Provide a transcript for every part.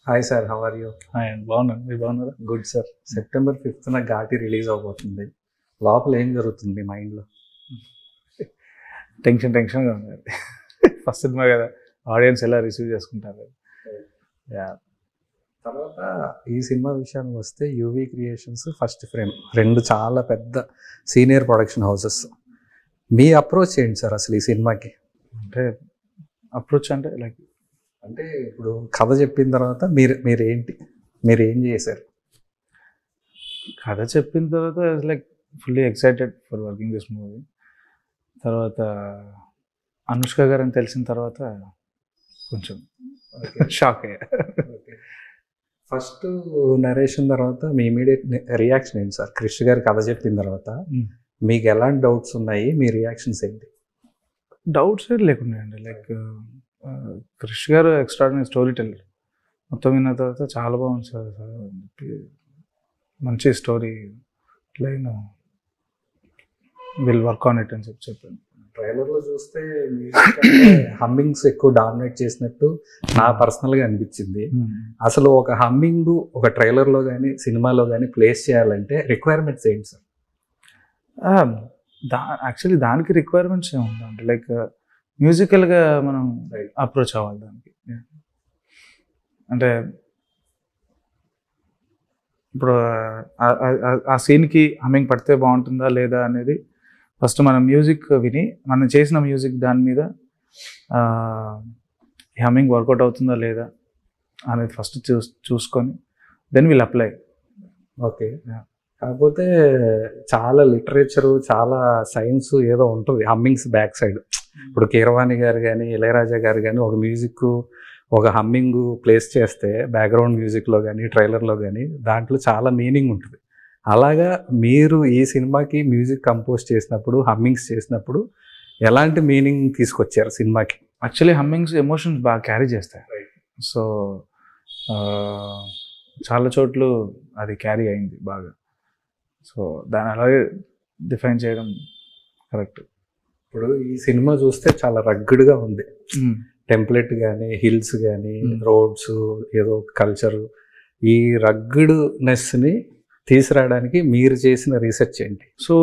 Hi sir, how are you? Hi అండి, బాగున్నాను. మీరు బాగున్నారా? Good sir. September 5th Ghaati release అవబోతుంది. లోపల ఏం జరుగుతుంది మైండ్లో? టెన్షన్గా ఉంది. ఫస్ట్ సినిమా కదా, ఆడియన్స్ ఎలా రిసీవ్ చేసుకుంటారు. తర్వాత ఈ సినిమా విషయానికి వస్తే యూవీ క్రియేషన్స్, ఫస్ట్ ఫ్రేమ్ రెండు చాలా పెద్ద సీనియర్ ప్రొడక్షన్ హౌసెస్. మీ అప్రోచ్ ఏంటి సార్ అసలు ఈ సినిమాకి? అంటే అప్రోచ్ అంటే లైక్ అంటే ఇప్పుడు కథ చెప్పిన తర్వాత మీరు ఏం చేశారు? కథ చెప్పిన తర్వాత like fully excited for working this movie. తర్వాత అనుష్క గారు అని తెలిసిన తర్వాత కొంచెం షాక్ అయ్యా. ఫస్ట్ నరేషన్ తర్వాత మీ ఇమీడియట్ రియాక్షన్ ఏంటి సార్? క్రిష్ గారు కథ చెప్పిన తర్వాత మీకు ఎలాంటి డౌట్స్ ఉన్నాయి? మీ రియాక్షన్స్ ఏంటి? డౌట్స్ లేకుండా అండి. లైక్ క్రిష్ గారు ఎక్స్ట్రాడినరీ స్టోరీ టెల్లర్. మొత్తం విన్న తర్వాత చాలా బాగుంది సార్, మంచి story line, will work on it అని చెప్పాను. ట్రైలర్లో చూస్తే హమ్మింగ్స్ ఎక్కువ డామినేట్ చేసినట్టు నా పర్సనల్గా అనిపించింది. అసలు ఒక హమ్మింగ్ ఒక ట్రైలర్లో కానీ సినిమాలో కానీ ప్లేస్ చేయాలంటే రిక్వైర్మెంట్స్ ఏంటి సార్? యాక్చువల్లీ దానికి రిక్వైర్మెంట్స్ ఏముందంటే లైక్ మ్యూజికల్గా మనం అప్రోచ్ అవ్వాలి దానికి. అంటే ఇప్పుడు ఆ సీన్కి హమ్మింగ్ పడితే బాగుంటుందా లేదా అనేది ఫస్ట్ మనం మ్యూజిక్ విని, మనం చేసిన మ్యూజిక్ దాని మీద హమ్మింగ్ వర్కౌట్ అవుతుందా లేదా అనేది ఫస్ట్ చూసుకొని దెన్ విల్ అప్లై. ఓకే. కాకపోతే చాలా లిటరేచరు, చాలా సైన్స్ ఏదో ఉంటుంది హమ్మింగ్స్ బ్యాక్ సైడ్. ఇప్పుడు కీరవాణి గారు కానీ ఇళయరాజా గారు కానీ ఒక మ్యూజిక్, ఒక హమ్మింగ్ ప్లేస్ చేస్తే బ్యాక్గ్రౌండ్ మ్యూజిక్లో కానీ ట్రైలర్లో కానీ దాంట్లో చాలా మీనింగ్ ఉంటుంది. అలాగా మీరు ఈ సినిమాకి మ్యూజిక్ కంపోజ్ చేసినప్పుడు, హమ్మింగ్స్ చేసినప్పుడు ఎలాంటి మీనింగ్ తీసుకొచ్చారు సినిమాకి? యాక్చువల్లీ హమ్మింగ్స్ ఎమోషన్స్ బాగా క్యారీ చేస్తాయి. సో చాలా చోట్ల అది క్యారీ అయింది బాగా. సో దాన్ని అలాగే డిఫైన్ చేయడం కరెక్ట్. ఇప్పుడు ఈ సినిమా చూస్తే చాలా రగ్గుడ్గా ఉంది. టెంప్లెట్ కానీ, హిల్స్ కానీ, రోడ్స్, ఏదో కల్చరు. ఈ రగ్గుడ్నెస్ని తీసుకురావడానికి మీరు చేసిన రీసెర్చ్ ఏంటి? సో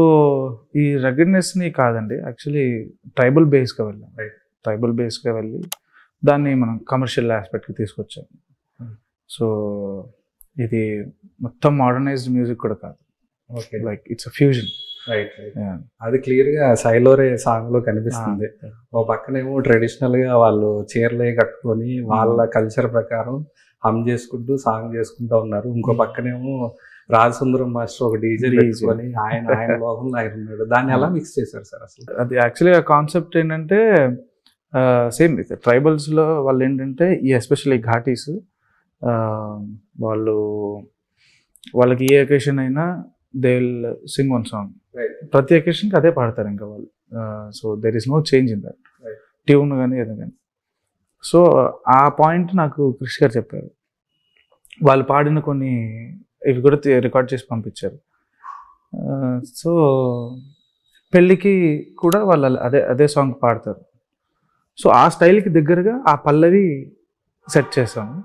ఈ రగ్గిడ్నెస్ని కాదండి, యాక్చువల్లీ ట్రైబల్ బేస్గా వెళ్ళాం. ట్రైబల్ బేస్గా వెళ్ళి దాన్ని మనం కమర్షియల్ ఆస్పెక్ట్కి తీసుకొచ్చాం. సో ఇది మొత్తం మోడర్నైజ్డ్ మ్యూజిక్ కూడా కాదు. Okay. Like it's a fusion. Right. అది క్లియర్గా సైలోరే సాంగ్లో కనిపిస్తుంది. ఓ పక్కనేమో ట్రెడిషనల్గా వాళ్ళు చీరలే కట్టుకొని వాళ్ళ కల్చర్ ప్రకారం హమ్ చేసుకుంటూ సాంగ్ చేసుకుంటూ ఉన్నారు. ఇంకో పక్కనేమో రాజసుందరం మాస్టర్ ఒక డీజే పెట్టుకొని ఆయన లోకంలో ఆయన ఉన్నాడు. దాన్ని ఎలా మిక్స్ చేశారు సార్ అసలు? అది యాక్చువల్లీ ఆ కాన్సెప్ట్ ఏంటంటే సేమ్ ట్రైబల్స్లో వాళ్ళు ఏంటంటే ఈ ఎస్పెషల్లీ ఘాటీస్ వాళ్ళకి ఏ అకేషన్ అయినా they will sing one song. ప్రతి అకేషన్కి అదే పాడతారు ఇంకా వాళ్ళు. So there is no change in that tune కానీ ఏదో కానీ. సో ఆ పాయింట్ నాకు క్రిష్ గారు చెప్పారు. వాళ్ళు పాడిన కొన్ని ఇవి కూడా రికార్డ్ చేసి పంపించారు. సో పెళ్ళికి కూడా వాళ్ళు అదే సాంగ్ పాడతారు. సో ఆ స్టైల్కి దగ్గరగా ఆ పల్లవి సెట్ చేసాము.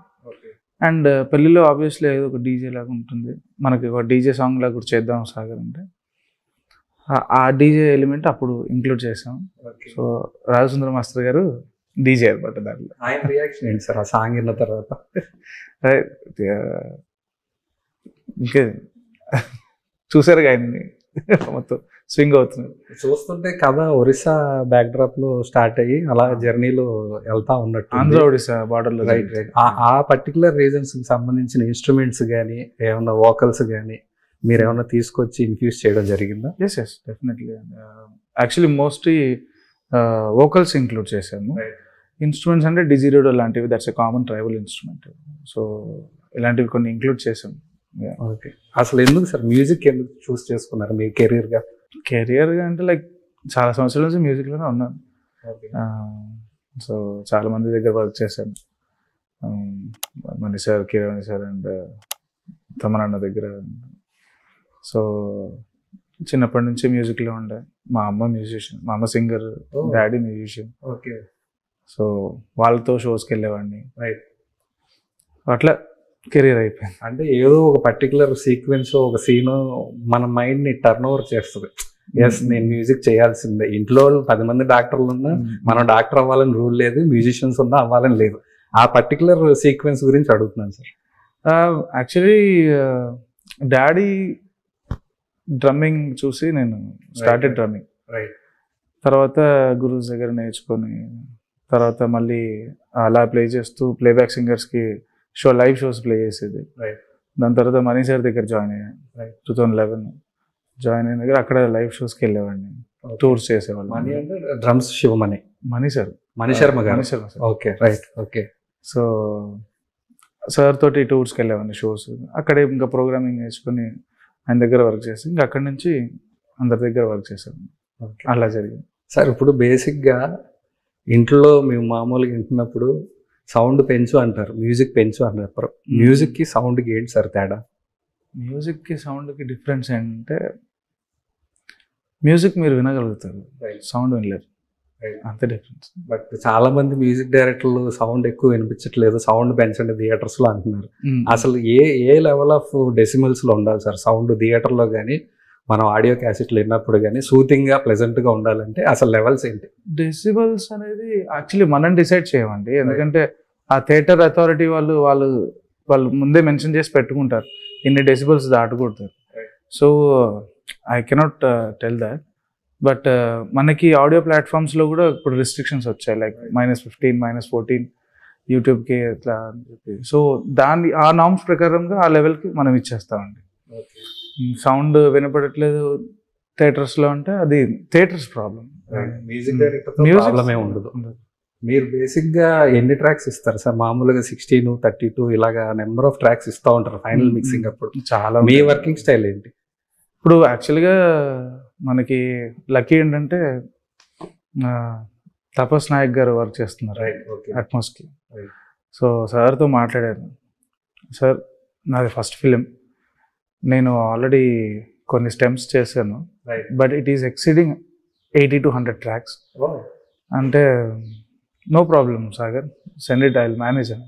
అండ్ పెళ్ళిలో ఆబ్వియస్లీ ఏదో ఒక డీజే లాగా ఉంటుంది, మనకి ఒక డీజే సాంగ్ లాగా కూడా చేద్దాం సాగర్ అంటే ఆ డీజే ఎలిమెంట్ అప్పుడు ఇంక్లూడ్ చేసాం. సో రాజసుందర మాస్టర్ గారు డీజే అనమాట దాంట్లో. ఆయన రియాక్షన్ ఏంటి సార్ ఆ సాంగ్ విన్న తర్వాత? ఇంకే చూసారు ఆయన్ని మొత్తం స్వింగ్ అవుతుంది. చూస్తుంటే కథ ఒరిస్సా బ్యాక్డ్రాప్ లో స్టార్ట్ అయ్యి అలా జర్నీలో వెళ్తా ఉన్నట్టు. ఆంధ్ర ఒడిస్సా బార్డర్లో. రైట్. ఆ పర్టికులర్ రీజన్స్ కి సంబంధించిన ఇన్స్ట్రుమెంట్స్ కానీ ఏమన్నా వోకల్స్ కానీ మీరు ఏమన్నా తీసుకొచ్చి ఇన్ఫ్యూజ్ చేయడం జరిగిందా? Yes definitely. Actually mostly vocals include చేశాను. ఇన్స్ట్రుమెంట్స్ అంటే డిజిరోడో లాంటివి, that's a common tribal instrument. So ఇలాంటివి కొన్ని ఇంక్లూడ్ చేశాను. ఓకే. అసలు ఎందుకు సార్ మ్యూజిక్ ఎందుకు చూస్ చేసుకున్నారు మీ కెరీర్గా అంటే లైక్ చాలా సంవత్సరాల నుంచి మ్యూజిక్లోనే ఉన్నాను. సో చాలా మంది దగ్గర వర్క్ చేశాను. మణి సార్, కీరవాణి సార్ అండ్ తమనన్న దగ్గర. సో చిన్నప్పటి నుంచి మ్యూజిక్లో ఉండే. మా అమ్మ మ్యూజిషియన్, మా అమ్మ singer, daddy musician. Okay. So వాళ్ళతో షోస్కి వెళ్ళేవాడిని. రైట్. అట్లా కెరీర్ అయిపోయింది. అంటే ఏదో ఒక పర్టికులర్ సీక్వెన్స్ ఒక సీన్ మన మైండ్ ని టర్న్ ఓవర్ చేస్తుంది. ఎస్ నేను మ్యూజిక్ చేయాల్సిందే. ఇంట్లో 10 మంది డాక్టర్లు ఉన్నా మనం డాక్టర్ అవ్వాలని రూల్ లేదు, మ్యూజిషియన్స్ ఉన్నా అవ్వాలని లేదు. ఆ పర్టికులర్ సీక్వెన్స్ గురించి అడుగుతున్నాను సార్. యాక్చువల్లీ డాడీ డ్రమ్మింగ్ చూసి నేను స్టార్టెడ్ డ్రమ్మింగ్. తర్వాత గురువు దగ్గర నేర్చుకొని తర్వాత మళ్ళీ అలా ప్లే చేస్తూ ప్లేబ్యాక్ సింగర్స్కి లైవ్ షోస్ ప్లే చేసేది. దాని తర్వాత మనీ సార్ దగ్గర జాయిన్ అయ్యాను 2011. జాయిన్ అయిన దగ్గర అక్కడ లైవ్ షోస్కి వెళ్ళేవాడిని, టూర్స్ చేసేవాళ్ళు. డ్రమ్స్ శివమణి, మనీ సార్, మణిశర్మ గారు. Okay right. Okay. So sir తోటి టూర్స్కి వెళ్ళేవాడిని, షోస్. అక్కడే ఇంకా ప్రోగ్రామింగ్ నేర్చుకుని ఆయన దగ్గర వర్క్ చేసి ఇంకా అక్కడి నుంచి అందరి దగ్గర వర్క్ చేశాను. అలా జరిగింది సార్. ఇప్పుడు బేసిక్గా ఇంట్లో మేము మామూలుగా వింటున్నప్పుడు సౌండ్ పెంచు అంటారు, మ్యూజిక్ పెంచు అంటారు. మ్యూజిక్కి సౌండ్కి ఏంటి సార్ తేడా? మ్యూజిక్కి సౌండ్కి డిఫరెన్స్ ఏంటంటే మ్యూజిక్ మీరు వినగలుగుతారు, సౌండ్ వినలేరు, అంత డిఫరెన్స్. బట్ చాలా మంది మ్యూజిక్ డైరెక్టర్లు సౌండ్ ఎక్కువ వినిపించట్లేదు, సౌండ్ పెంచండి థియేటర్స్ లో అంటున్నారు. అసలు ఏ లెవెల్ ఆఫ్ డెసిమల్స్ లో ఉండాలి సార్ సౌండ్ థియేటర్ లో కానీ మనం ఆడియో క్యాసెట్లు విన్నప్పుడు కానీ సూతింగ్ గా ప్లెజెంట్ గా ఉండాలంటే అసలు లెవెల్స్ ఏంటి? డెసిబల్స్ అనేది యాక్చువల్లీ మనం డిసైడ్ చేయమండి. ఎందుకంటే ఆ థియేటర్ అథారిటీ వాళ్ళు ముందే మెన్షన్ చేసి పెట్టుకుంటారు ఇన్ని డెసిబల్స్ దాటకూడదు. So I cannot tell that. But మనకి ఆడియో ప్లాట్ఫామ్స్లో కూడా ఇప్పుడు రిస్ట్రిక్షన్స్ వచ్చాయి, లైక్ -15, -14 యూట్యూబ్కి అట్లా అని చెప్పి. సో ఆ నామ్స్ ప్రకారంగా ఆ లెవెల్కి మనం ఇచ్చేస్తామండి. సౌండ్ వినపడట్లేదు థియేటర్స్లో అంటే అది theatres problem, music director problem ఏమి ఉండదు. మీరు బేసిక్గా ఎన్ని ట్రాక్స్ ఇస్తారు సార్? మామూలుగా 16, 32 ఇలాగా నెంబర్ ఆఫ్ ట్రాక్స్ ఇస్తూ ఉంటారు ఫైనల్ మిక్సింగ్ అప్పుడు. చాలా. మీ వర్కింగ్ స్టైల్ ఏంటి? ఇప్పుడు యాక్చువల్గా మనకి లక్కీ ఏంటంటే తపస్ నాయక్ గారు వర్క్ చేస్తున్నారు అట్మాస్కి. సో సార్తో మాట్లాడాను, సార్ నాది ఫస్ట్ ఫిలిం, నేను ఆల్రెడీ కొన్ని స్టెమ్స్ చేశాను, but it is exceeding 80 to 100 tracks. అంటే no problem Sagar, send it, I will manage అని.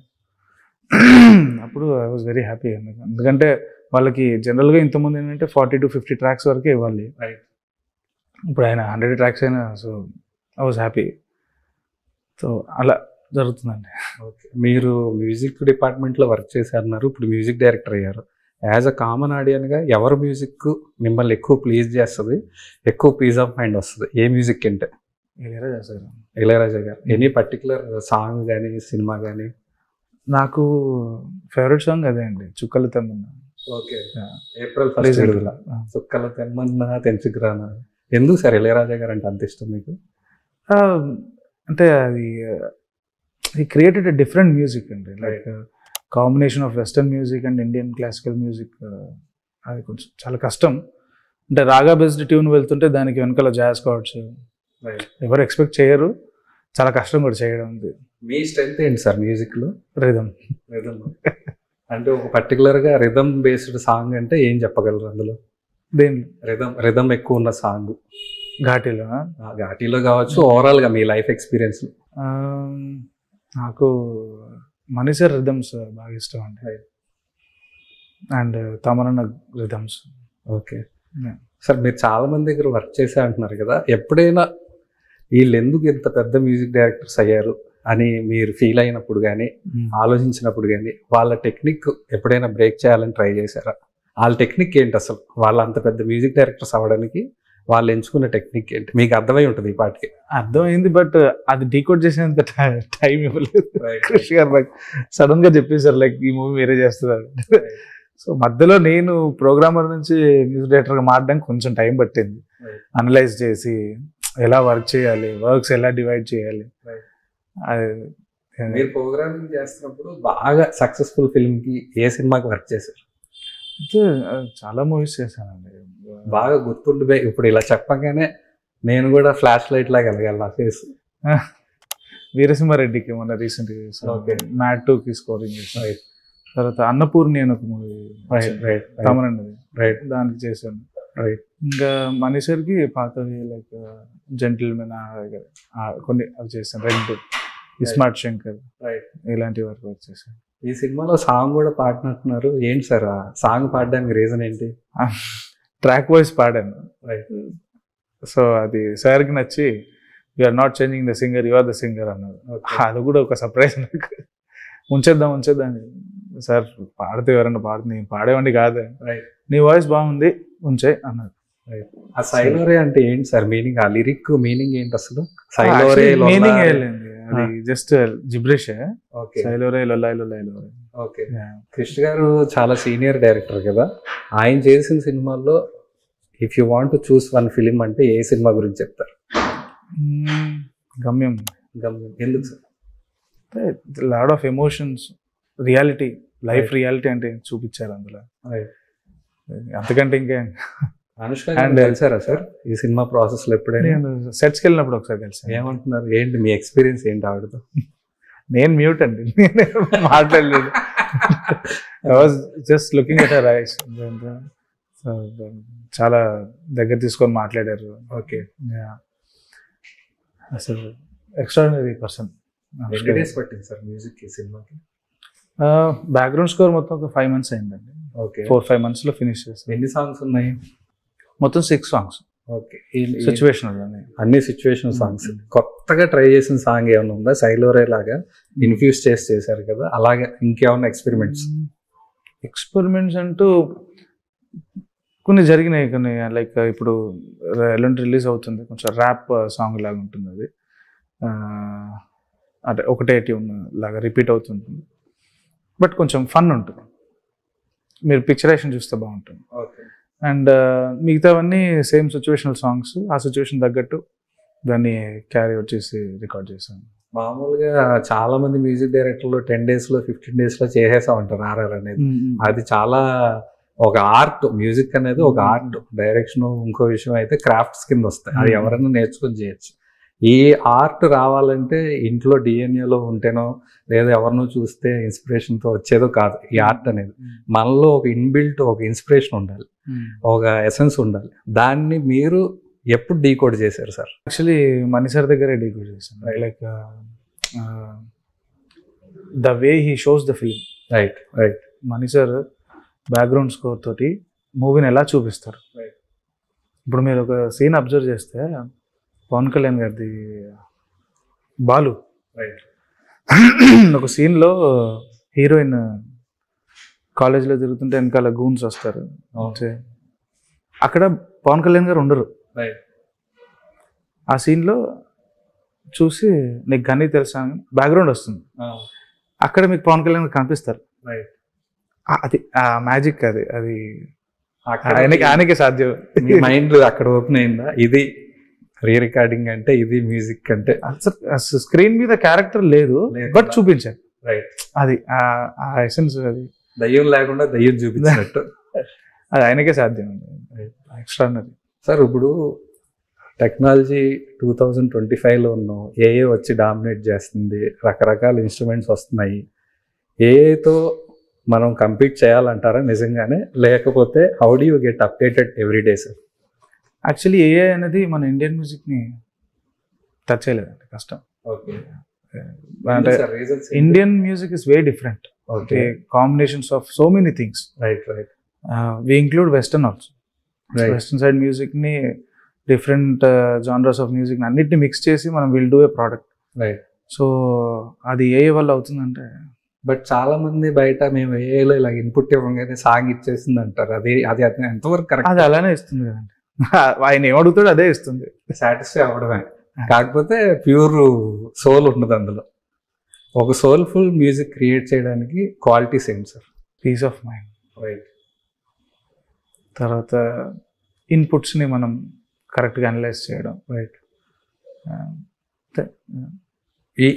అప్పుడు ఐ వాజ్ వెరీ హ్యాపీ. ఎందుకంటే వాళ్ళకి జనరల్గా ఇంతకుముందు ఏంటంటే 40 to 50 ట్రాక్స్ వరకే ఇవ్వాలి. ఇప్పుడు ఆయన 100 ట్రాక్స్ అయినా. So I was happy. So అలా జరుగుతుందండి. ఓకే. మీరు మ్యూజిక్ డిపార్ట్మెంట్లో వర్క్ చేశారన్నారు, ఇప్పుడు మ్యూజిక్ డైరెక్టర్ అయ్యారు. యాజ్ అ కామన్ ఆడియన్గా ఎవరు మ్యూజిక్ మిమ్మల్ని ఎక్కువ ప్లీజ్ చేస్తుంది, ఎక్కువ పీస్ ఆఫ్ మైండ్ వస్తుంది? ఏ మ్యూజిక్ అంటే? ఇళయరాజా గారు. ఎనీ పర్టికులర్ సాంగ్ కానీ సినిమా కానీ? నాకు ఫేవరెట్ సాంగ్ అదే అండి, చుక్కలు తెమ్మన్నా. ఓకే. ఏప్రిల్ 1 విడుదల చుక్కలు తెమ్మన్నా తెంచుకురానా. ఎందుకు సార్ ఇళయరాజా గారు అంటే అంత ఇష్టం మీకు? అంటే అది ఈ క్రియేటెడ్ ఎ డిఫరెంట్ మ్యూజిక్ అండి, like combination of western music and Indian classical music. అది కొంచెం చాలా కష్టం. అంటే రాగా బేస్డ్ ట్యూన్ వెళ్తుంటే దానికి వెనకాల జాజ్ కార్డ్స్ ఎవరు ఎక్స్పెక్ట్ చేయరు, చాలా కష్టం కూడా చేయడం. మీ స్ట్రెంత్ ఏంటి సార్ మ్యూజిక్లో? రిథమ్. అంటే ఒక పర్టికులర్గా రిథమ్ బేస్డ్ సాంగ్ అంటే ఏం చెప్పగలరు అందులో? దేని రిథమ్ ఎక్కువ ఉన్న సాంగ్? ఘాటీలో కావచ్చు, ఓవరాల్గా మీ లైఫ్ ఎక్స్పీరియన్స్? నాకు మనీసర్ రిథమ్స్ బాగా ఇష్టం అండి, అండ్ తమరన్న రిథమ్స్. ఓకే సార్, మీరు చాలా మంది దగ్గర వర్క్ చేసే అంటున్నారు కదా, ఎప్పుడైనా వీళ్ళు ఎందుకు ఇంత పెద్ద మ్యూజిక్ డైరెక్టర్స్ అయ్యారు అని మీరు ఫీల్ అయినప్పుడు కానీ ఆలోచించినప్పుడు కానీ వాళ్ళ టెక్నిక్ ఎప్పుడైనా బ్రేక్ చేయాలని ట్రై చేశారా? వాళ్ళ టెక్నిక్ ఏంటి అసలు? వాళ్ళ అంత పెద్ద మ్యూజిక్ డైరెక్టర్స్ అవ్వడానికి వాళ్ళు ఎంచుకున్న టెక్నిక్ ఏంటి? మీకు అర్థమై ఉంటుంది ఈ పాటికి. అర్థమైంది, బట్ అది డీకోడ్ చేసేంత టైం ఇవ్వలేదు. కృషి గారు నాకు సడన్ గా చెప్పేశారు లైక్ ఈ మూవీ వేరే చేస్తున్నారు. సో మధ్యలో నేను ప్రోగ్రామర్ నుంచి మ్యూజిక్ డైరెక్టర్గా మారడానికి కొంచెం టైం పట్టింది, అనలైజ్ చేసి ఎలా వర్క్ చేయాలి, వర్క్స్ ఎలా డివైడ్ చేయాలి. మీరు ప్రోగ్రామింగ్ చేస్తున్నప్పుడు బాగా సక్సెస్ఫుల్ ఫిల్మ్కి ఏ సినిమాకి వర్క్ చేశారు? చాలా మూవీస్ చేశానండి, బాగా గుర్తుండిపోయి ఇప్పుడు ఇలా చెప్పగానే నేను కూడా ఫ్లాష్ లైట్ లాగా వెళ్ళగలను నా ఫేస్. వీరసింహారెడ్డికి మొన్న రీసెంట్గా చేశాను, మ్యాట్ 2కి స్కోరింగ్ చేశాను. తర్వాత అన్నపూర్ణి అని ఒక మూవీ తమరన్నది, దానికి చేశాను. ఇంకా మనీషర్కి పాతవి లైక్ జెంటిల్మెన్ కొన్ని అవి చేశాను, రెడ్, స్మార్ట్ శంకర్ ఇలాంటి వర్క్ చేశాను. ఈ సినిమాలో సాంగ్ కూడా పాడినట్టున్నారు, ఏంటి సార్ ఆ సాంగ్ పాడడానికి రీజన్ ఏంటి? ట్రాక్ వాయిస్ పాడాను. రైట్. సో అది సార్కి నచ్చి you are not changing the singer, you are the singer అన్నారు. అది కూడా ఒక సర్ప్రైజ్ నాకు. ఉంచేద్దాం సార్, పాడితే ఎవరన్నా పాడుతుంది, పాడేవండి కాదు, నీ వాయిస్ బాగుంది ఉంచే అన్నారు. ఆ సైలోరే అంటే ఏంటి సార్ మీనింగ్? ఆ లిరిక్ మీనింగ్ ఏంటి అసలు? సైలోరే మీనింగ్ వెళ్ళింది, అది జస్ట్ జిబ్రిష్. సైలోరే లొల్లాయి లొల్లాయి లొల్లాయి. ఓకే. కృష్ణ గారు చాలా సీనియర్ డైరెక్టర్ కదా, ఆయన చేసిన సినిమాల్లో if you want to choose one film అంటే ఏ సినిమా గురించి చెప్తారు? గమ్యం. ఎందుకు sir? Lot of emotions, reality, life reality అంటే చూపించారు అందులో. అంతకంటే ఇంకా అనుష్క కలిసారా సార్ ఈ సినిమా ప్రాసెస్ లో? ఎప్పుడైనా సెట్స్కి వెళ్ళినప్పుడు ఒకసారి కలిసాను. ఏమంటున్నారు, ఏంటి మీ ఎక్స్పీరియన్స్ ఏంటి ఆవిడతో? నేను మ్యూట్ అండి, మాట్లాడలేదు. I was just looking at her ice. చాలా దగ్గర తీసుకొని మాట్లాడారు. ఓకే. అసలు ఎక్స్ట్రాడినరీ పర్సన్. ఎన్ని డేస్ పట్టింది సార్ మ్యూజిక్ ఈ సినిమాకి? బ్యాక్గ్రౌండ్ స్కోర్ మొత్తం ఒక 5 months అయిందండి. ఓకే. 4-5 months లో ఫినిష్ చేస్తాను. ఎన్ని సాంగ్స్ ఉన్నాయి? మొత్తం 6 songs. ఓకే. సిచ్యువేషనల్ అన్ని సిచ్యువేషన్ సాంగ్స్. కొత్తగా ట్రై చేసిన సాంగ్ ఏమైనా ఉందా? సైలోరే లాగా ఇన్ఫ్యూజ్ చేశారు కదా, అలాగే ఇంకేమన్నా ఎక్స్పెరిమెంట్స్ అంటూ కొన్ని జరిగినాయి. కొన్ని లైక్ ఇప్పుడు ఎలాంటి రిలీజ్ అవుతుంది, కొంచెం ర్యాప్ సాంగ్ లాగా ఉంటుంది అది. అంటే ఒకటే ట్యూన్ లాగా రిపీట్ అవుతుంటుంది, బట్ కొంచెం ఫన్ ఉంటుంది. మీరు పిక్చరేషన్ చూస్తే బాగుంటుంది. అండ్ మిగతావన్నీ సేమ్ సిచ్యువేషనల్ సాంగ్స్, ఆ సిచ్యువేషన్ తగ్గట్టు దాన్ని క్యారీ అవుట్ చేసి రికార్డ్ చేశాను. మామూలుగా చాలా మంది మ్యూజిక్ డైరెక్టర్లు 10 days లో 15 days లో చేసేసా ఉంటారు ఆర్ఆర్ అనేది. అది చాలా ఒక ఆర్ట్. మ్యూజిక్ అనేది ఒక ఆర్ట్. డైరెక్షన్ ఇంకో విషయం అయితే క్రాఫ్ట్స్ కింద వస్తాయి, అది ఎవరైనా నేర్చుకొని చేయొచ్చు. ఈ ఆర్ట్ రావాలంటే ఇంట్లో డిఎన్ఏలో ఉంటేనో లేదా ఎవరినో చూస్తే ఇన్స్పిరేషన్తో వచ్చేదో కాదు. ఈ ఆర్ట్ అనేది మనలో ఒక ఇన్బిల్ట్ ఒక ఇన్స్పిరేషన్ ఉండాలి, ఒక ఎసెన్స్ ఉండాలి. దాన్ని మీరు ఎప్పుడు డీకోడ్ చేశారు సార్? యాక్చువల్లీ మణి సార్ దగ్గరే డీకోడ్ చేశాను. Like the way he shows the film. Right. Mani sir background score తోటి మూవీని ఎలా చూపిస్తారు. ఇప్పుడు మీరు ఒక సీన్ అబ్జర్వ్ చేస్తే పవన్ కళ్యాణ్ గారిది బాలు ఒక సీన్లో హీరోయిన్ కాలేజ్లో తిరుగుతుంటే వెనకాల గూన్స్ వస్తారు. అక్కడ పవన్ కళ్యాణ్ గారు ఉండరు. ఆ సీన్లో చూసి నీకు గని తెలుసా బ్యాక్గ్రౌండ్ వస్తుంది, అక్కడ మీకు పవన్ కళ్యాణ్ గారు కనిపిస్తారు. అది ఆ మ్యాజిక్, అది ఆయనకే సాధ్యం. మీ మైండ్ అక్కడ ఓపెన్ అయిందా, ఇది రీ రికార్డింగ్ అంటే ఇది మ్యూజిక్ అంటే? స్క్రీన్ మీద క్యారెక్టర్ లేదు, బట్ చూపించారు. అది ఆ ఎసెన్స్, అది దయ్యం లేకుండా దయ్యం చూపించినట్టు. అది ఆయనకే సాధ్యం. Extraordinary sir. ఇప్పుడు టెక్నాలజీ 2025లో ఉన్నాం, ఏఏ వచ్చి డామినేట్ చేస్తుంది, రకరకాల ఇన్స్ట్రుమెంట్స్ వస్తున్నాయి. ఏఏతో మనం కంపీట్ చేయాలంటారా నిజంగానే, లేకపోతే how do you get updated every day sir? Actually AI అనేది మన ఇండియన్ మ్యూజిక్ని టచ్ చేయలేదండి, కష్టం. అంటే Indian music is very different. Okay, combinations of so many things. Right. We include western also. Western side మ్యూజిక్ని, డిఫరెంట్ జానర్స్ ఆఫ్ మ్యూజిక్ని అన్నిటిని mix చేసి మనం will do a product. Right. So అది ఏఐ వల్ల అవుతుందంటే, బట్ చాలా మంది బయట మేము ఏఐలో ఇలా ఇన్పుట్ ఇవ్వగానే సాంగ్ ఇచ్చేసింది అంటారు. అది ఎంతవరకు కరెక్ట్? అది అలానే ఇస్తుంది కదండి, ఆయన ఏమడుగుతాడో అదే ఇస్తుంది. సాటిస్ఫై అవ్వడమే, కాకపోతే ప్యూర్ సోల్ ఉండదు అందులో. ఒక సోల్ఫుల్ మ్యూజిక్ క్రియేట్ చేయడానికి క్వాలిటీస్ ఏంటి sir? Peace of mind. Right. తర్వాత ఇన్పుట్స్ని మనం కరెక్ట్గా అనలైజ్ చేయడం. రైట్.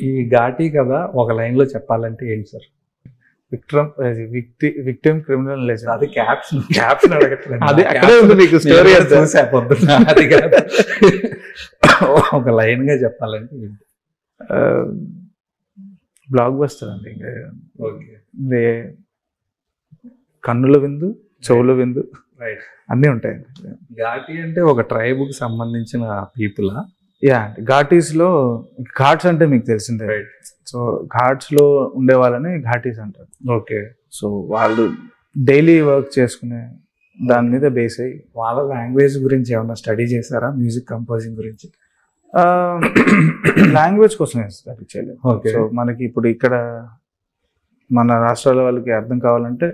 ఈ ఘాటీ కదా ఒక లైన్లో చెప్పాలంటే ఏంటి సార్? Victim criminal legend. అది క్యాప్షన్ అడగట్లేదు, అది అక్కడే ఉంది మీకు స్టోరీ. అది కాదు, ఒక లైన్ గా చెప్పాలంటే బ్లాక్ బస్టర్ అండి. ఓకే. కన్నుల విందు, చెవుల విందు, అన్నీ ఉంటాయండి. ఘాటీ అంటే ఒక ట్రైబ్కి సంబంధించిన పీపులా? యా ఘాటీస్లో ఘాట్స్ అంటే మీకు తెలిసిందే. Right. సో ఘాట్స్లో ఉండే వాళ్ళని ఘాటీస్ అంటారు. ఓకే. సో వాళ్ళు డైలీ వర్క్ చేసుకునే దాని మీద బేస్ అయ్యి వాళ్ళ లాంగ్వేజ్ గురించి ఏమన్నా స్టడీ చేశారా, మ్యూజిక్ కంపోజింగ్ గురించి? లాంగ్వేజ్ కోసమే స్టడీ చేయలేదు. Okay. సో మనకి ఇప్పుడు ఇక్కడ మన రాష్ట్రాల వాళ్ళకి అర్థం కావాలంటే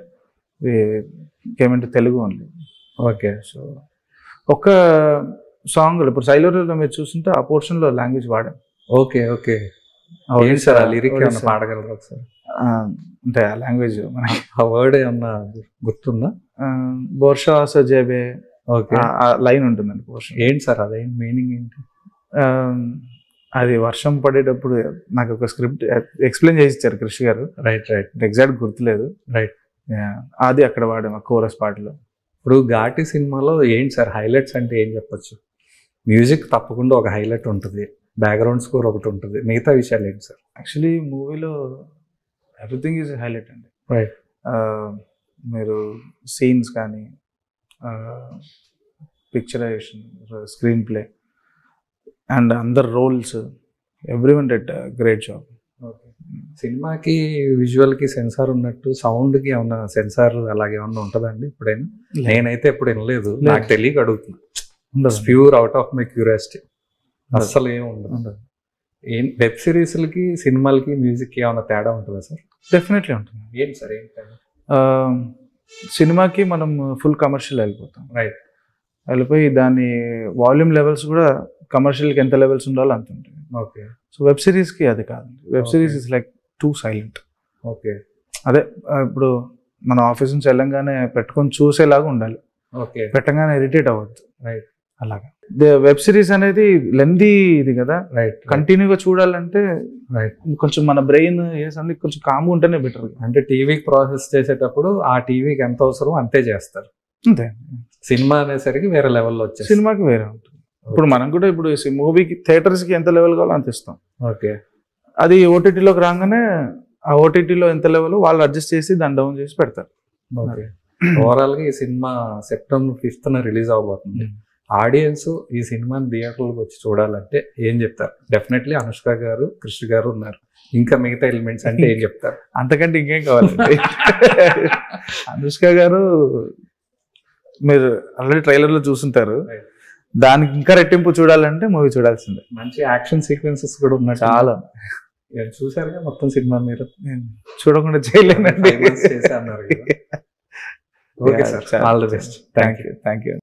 ఏమంటే తెలుగు ఓన్లీ. ఓకే. సో ఒక సాంగ్ ఇప్పుడు సైలూరులో మీరు చూస్తుంటే ఆ పోర్షన్లో లాంగ్వేజ్ వాడాం. ఓకే. ఓకే. ఏంటి సార్ ఆ లిరిక్ ఏమన్నా పాడగలరా ఒకసారి? అంటే ఆ లాంగ్వేజ్ మనకి ఆ వర్డ్ ఏమన్నా గుర్తుందా? బోర్షా సజేబే ఓకే. ఆ లైన్ ఉంటుందండి పోర్షన్. ఏంటి సార్ అదే మీనింగ్ ఏంటి? అది వర్షం పడేటప్పుడు నాకు ఒక స్క్రిప్ట్ ఎక్స్ప్లెయిన్ చేసి ఇచ్చారు కృషి గారు. రైట్. ఎగ్జాక్ట్ గుర్తులేదు. రైట్. అది అక్కడ వాడాం ఆ కోరస్ పాటలో. ఇప్పుడు ఘాటి సినిమాలో ఏంటి సార్ హైలైట్స్ అంటే ఏం చెప్పొచ్చు? మ్యూజిక్ తప్పకుండా ఒక హైలైట్ ఉంటుంది, బ్యాక్గ్రౌండ్ స్కోర్ ఒకటి ఉంటుంది, మిగతా విషయాలు ఏంటి సార్? యాక్చువల్లీ మూవీలో ఎవ్రీథింగ్ ఈజ్ హైలైట్ అండి. రైట్. మీరు సీన్స్ కానీ, picturisation, screen play and other roles, everyone did great job. Okay. సినిమాకి విజువల్కి సెన్సార్ ఉన్నట్టు సౌండ్కి ఏమన్నా సెన్సార్ అలాగేమన్నా ఉంటుందా అండి ఎప్పుడైనా? నేనైతే ఎప్పుడు వినలేదు, నాకు తెలియక అడుగుతున్నా. Pure out of my curiosity. అస్సలు ఏమి ఉండదు. వెబ్ సిరీస్లకి సినిమాలకి మ్యూజిక్కి ఏమైనా తేడా ఉంటుందా సార్? డెఫినెట్లీ ఉంటుంది. ఏంటి సార్ ఏంటి తేడా? సినిమాకి మనం ఫుల్ కమర్షియల్ వెళ్ళిపోతాం. రైట్. వెళ్ళిపోయి దాని వాల్యూమ్ లెవెల్స్ కూడా కమర్షియల్కి ఎంత లెవెల్స్ ఉండాలో అంత ఉంటుంది. ఓకే. సో వెబ్ సిరీస్కి అది కాదు. Web series is like two silent. Okay. అదే ఇప్పుడు మన ఆఫీస్ నుంచి వెళ్ళంగానే పెట్టుకొని చూసేలాగా ఉండాలి. ఓకే. పెట్టగానే ఇరిటేట్ అవ్వద్దు. రైట్. అలాగా వెబ్ సిరీస్ అనేది లెందీ ఇది కదా. రైట్. కంటిన్యూగా చూడాలంటే రైట్. కొంచెం మన బ్రెయిన్ కొంచెం కామ్గా ఉంటేనే బెటర్. అంటే టీవీకి ప్రాసెస్ చేసేటప్పుడు ఆ టీవీకి ఎంత అవసరం అంతే చేస్తారు. అంతే. సినిమా అనేసరికి వేరే లెవెల్లో వచ్చేది. సినిమాకి వేరే ఉంటుంది. ఇప్పుడు మనం కూడా ఇప్పుడు మూవీకి థియేటర్స్కి ఎంత లెవెల్ కావాలో అంత ఇస్తాం. ఓకే. అది ఓటీటీలోకి రాగానే ఆ ఓటీటీలో ఎంత లెవెల్ వాళ్ళు అడ్జస్ట్ చేసి దాన్ని డౌన్ చేసి పెడతారు. ఓకే. ఓవరాల్గా ఈ సినిమా September 5th రిలీజ్ అవబోతుంది. ఆడియన్స్ ఈ సినిమాని థియేటర్లకు వచ్చి చూడాలంటే ఏం చెప్తారు? డెఫినెట్లీ అనుష్క గారు, కృష్ణ గారు ఉన్నారు, ఇంకా మిగతా ఎలిమెంట్స్ అంటే ఏం చెప్తారు? అంతకంటే ఇంకేం కావాలి? అనుష్క గారు మీరు ఆల్రెడీ ట్రైలర్లో చూస్తుంటారు. దానికి ఇంకా రెట్టింపు చూడాలంటే మూవీ చూడాల్సిందే. మంచి యాక్షన్ సీక్వెన్సెస్ కూడా ఉన్నాయి చాలా. చూసారుగా మొత్తం సినిమా మీరు? చూడకుండా చేయలేనండి. అన్నారు. Okay sir, all the best. Thank you.